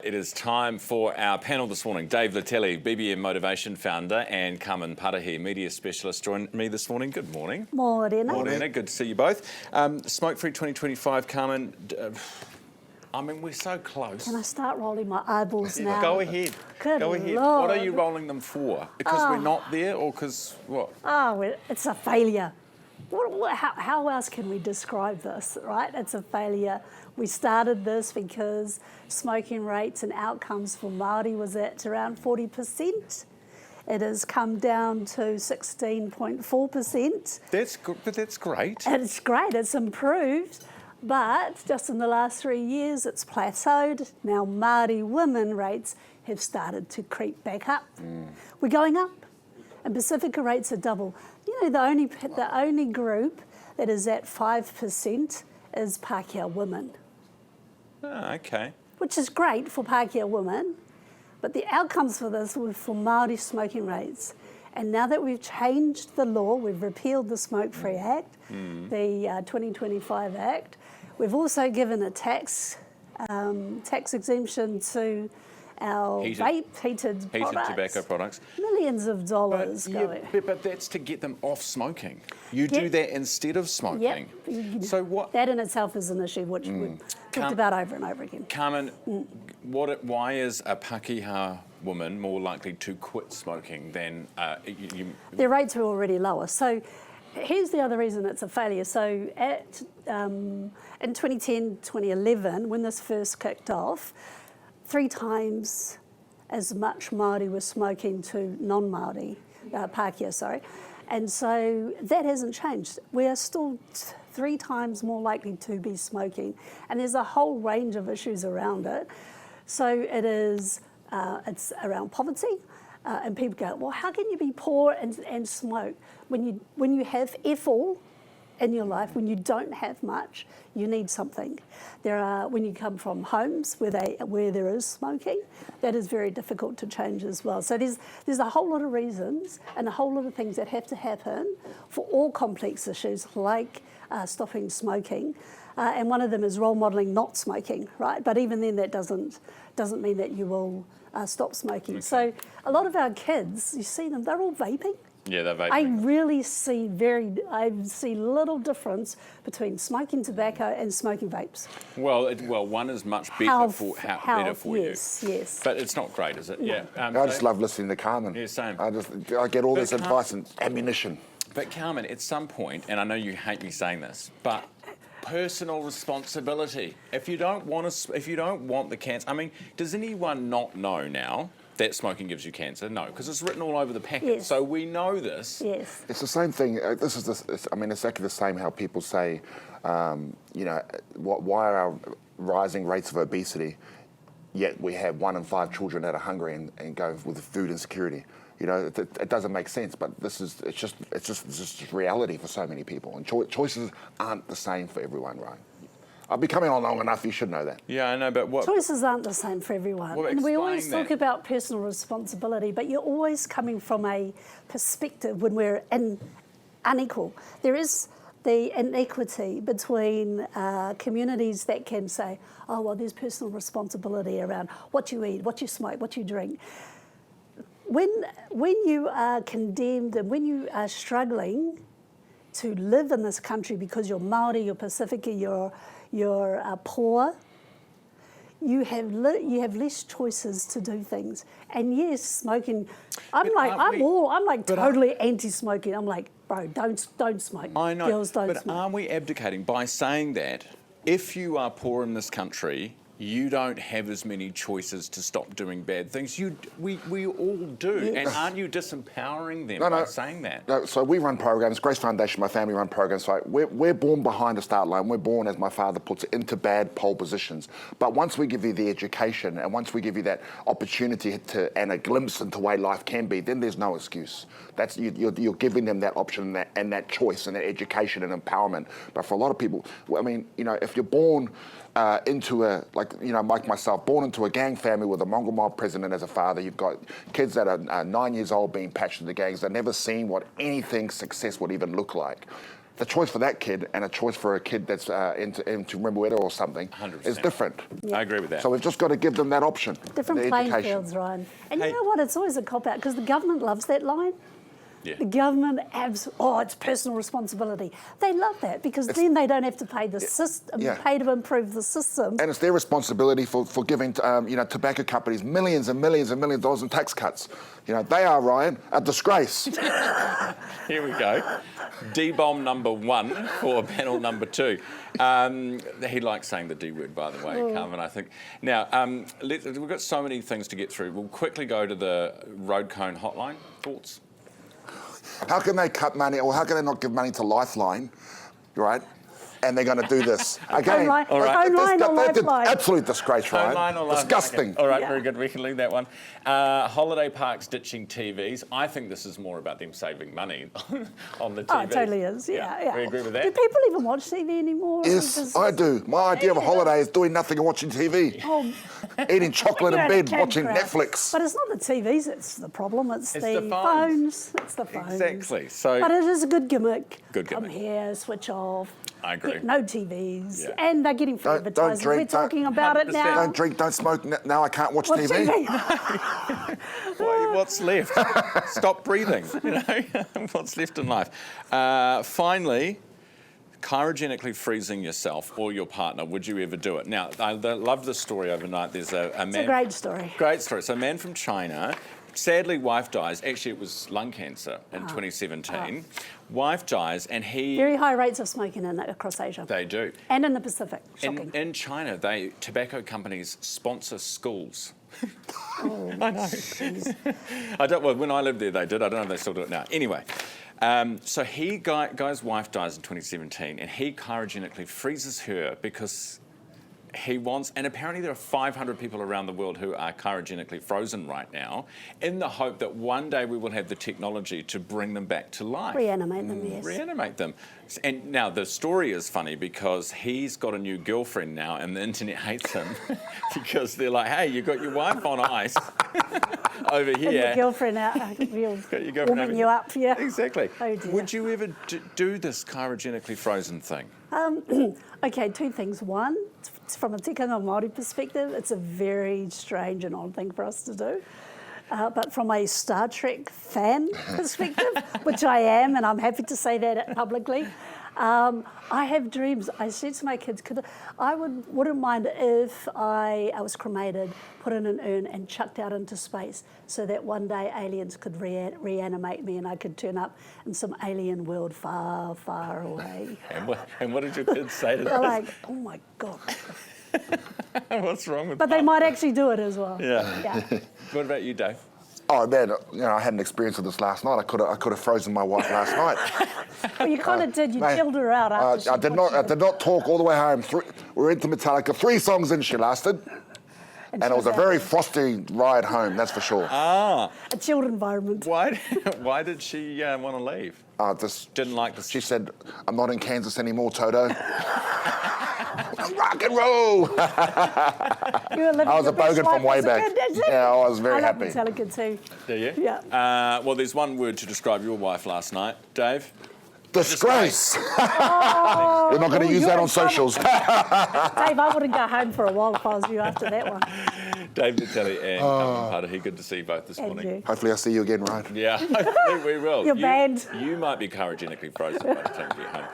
It is time for our panel this morning. Dave Letele, BBM Motivation founder, and Carmen Parahi, media specialist, join me this morning. Good morning. Morena. Morena, good to see you both. Smokefree 2025, Carmen. I mean, we're so close. Can I start rolling my eyeballs now? Go ahead. Good Go ahead. Lord. What are you rolling them for? Because we're not there, or because what? Oh, it's a failure. How else can we describe this, right? It's a failure. We started this because smoking rates and outcomes for Māori was at around 40%. It has come down to 16.4%. But that's great. And it's great, it's improved. But just in the last 3 years, it's plateaued. Now Māori women rates have started to creep back up. We're going up. And Pacifica rates are double. You know, the only group that is at 5% is Pākehā women. Oh, okay. Which is great for Pākehā women, but the outcomes for this were for Māori smoking rates. And now that we've changed the law, we've repealed the Smokefree Act, the 2025 Act, we've also given a tax exemption to our heated tobacco products. Millions of dollars going. But that's to get them off smoking. You do that instead of smoking. Yep. So what? That in itself is an issue which we've talked about over and over again. Carmen, why is a Pākehā woman more likely to quit smoking than you? Their rates are already lower. So here's the other reason it's a failure. So in 2010, 2011, when this first kicked off, 3 times as much Māori were smoking to non-Māori, Pākehā, sorry. And so that hasn't changed. We are still 3 times more likely to be smoking. And there's a whole range of issues around it. So it is, it's around poverty. And people go, well, how can you be poor and smoke? When you have all in your life, when you don't have much, you need something. When you come from homes where there is smoking, that is very difficult to change as well. So there's a whole lot of reasons and a whole lot of things that have to happen for all complex issues like stopping smoking. And one of them is role modelling not smoking, right? But even then, that doesn't mean that you will stop smoking. Okay. So a lot of our kids, you see them, they're all vaping. Yeah, they're vaping. I really see little difference between smoking tobacco and smoking vapes. Well, one is much better for you. Yes. But it's not great, is it? No. Yeah. I just love listening to Carmen. Yeah, same. I get all this advice and ammunition. But Carmen, at some point, and I know you hate me saying this, but personal responsibility. If you don't want the cancer, I mean, does anyone not know now that smoking gives you cancer? No, because it's written all over the packet. Yes. So we know this. Yes. It's the same thing. It's exactly the same how people say, why are our rising rates of obesity, yet we have 1 in 5 children that are hungry and go with food insecurity. You know, it doesn't make sense, but it's just reality for so many people. And choices aren't the same for everyone, right? I've been coming on long enough, you should know that. Yeah, I know, but what? Choices aren't the same for everyone. Well, and we always talk about personal responsibility, but you're always coming from a perspective when we're unequal. There is the inequity between communities that can say, oh, well, there's personal responsibility around what you eat, what you smoke, what you drink. When you are condemned and when you are struggling to live in this country because you're Māori, you're Pacifica, you're poor, you have less choices to do things. And yes, smoking. I'm totally anti-smoking. I'm like, bro, don't smoke. I know, girls don't but smoke. Are we abdicating by saying that if you are poor in this country, you don't have as many choices to stop doing bad things? We all do. Yes. And aren't you disempowering them by saying that? No, so we run programs, Grace Foundation, my family run programs. So we're born behind the start line. We're born, as my father puts it, into bad pole positions. But once we give you the education and once we give you that opportunity and a glimpse into the way life can be, then there's no excuse. You're giving them that option and that choice and that education and empowerment. But for a lot of people, I mean, if you're born into like myself, born into a gang family with a mongrel mob president as a father. You've got kids that are 9 years old being patched into gangs. They've never seen what anything success would even look like. the choice for that kid and a choice for a kid that's into Remuera or something 100%. is different. I agree with that. So we've just got to give them that option. Different the playing education. fields, Ryan. And Hey. you know what? It's always a cop-out because the government loves that line. Yeah. The government, it's personal responsibility. They love that because then they don't have to pay the system, pay to improve the system. And it's their responsibility for giving tobacco companies millions and millions and millions of dollars in tax cuts. They are, Ryan, a disgrace. Here we go. D-bomb number 1 for panel number 2. He likes saying the D word, by the way, Carmen, I think. Now, we've got so many things to get through. We'll quickly go to the road cone hotline. Thoughts? How can they cut money, or how can they not give money to Lifeline, right? And they're going to do this. Again, Phone line or that's Lifeline? absolute disgrace, Phone Ryan. line or Lifeline? Disgusting. Okay. All right, very good. We can leave that one. Holiday parks ditching TVs. I think this is more about them saving money on the TV. Oh, it totally is. Yeah. We agree with that. Do people even watch TV anymore? Yes, I do. My idea of a holiday is doing nothing and watching TV. Oh, Eating chocolate in you're at a bed, watching campground. Netflix. But it's not the TVs that's the problem, it's It's the the phones. It's the phones. Exactly. So But it is a good gimmick. Good Come gimmick. here, switch off. I agree. No TVs. Yeah. And they're getting free Don't advertising. drink, We're talking about it 100%. now. Don't drink, don't smoke. Now I can't watch Watch TV. what's left? Stop breathing. What's left in life? Finally, cryogenically freezing yourself or your partner. Would you ever do it? Now, I love this story overnight. There's a man. It's a great story. Great story. So, a man from China. Sadly, wife dies. Actually, it was lung cancer in 2017. Wife dies, and he. Very high rates of smoking across Asia. They do. And in the Pacific. Shocking. In China, tobacco companies sponsor schools. Oh, I know. jeez. Well, when I lived there, they did. I don't know if they still do it now. Anyway, so guy's wife dies in 2017, and he cryogenically freezes her because he wants, and apparently there are 500 people around the world who are cryogenically frozen right now, in the hope that one day we will have the technology to bring them back to life. Reanimate them, yes. Reanimate them. And now the story is funny because he's got a new girlfriend now and the internet hates him because they're like, hey, you got your wife on ice over here. And your girlfriend out, warming you up, yeah. Exactly. Oh, dear. Would you ever do this cryogenically frozen thing? Okay, two things. One, from a tikanga Māori perspective, it's a very strange and odd thing for us to do. But from a Star Trek fan perspective, which I am, and I'm happy to say that publicly, I have dreams. I said to my kids, I wouldn't mind if I was cremated, put in an urn and chucked out into space so that one day aliens could reanimate me and I could turn up in some alien world far, far away. And what did your kids say to They're that? like, oh my God. What's wrong with But that? they might actually do it as well. Yeah. What about you, Dave? Oh man, I had an experience with this last night. I could have frozen my wife last night. Well, you kind of did. You chilled her out after she I did not talk all the way home. We were into Metallica. 3 songs in she lasted. And it was a very frosty ride home, that's for sure. A chilled environment. Why did she want to leave? Didn't like the... She said, I'm not in Kansas anymore, Toto. Rock and roll! I was a bogan from way back. Yeah, I was very happy. I love Metallica too. Do you? Yeah. Well, there's one word to describe your wife last night. Dave? Disgrace! We're not going to use that on socials. Dave, I wouldn't go home for a while if I was you after that one. Dave Letele and Carmen Parahi, good to see you both this morning. You. Hopefully I'll see you again, Ryan. Yeah, hopefully we will. You're banned. You might be cryogenically frozen by the time you get home.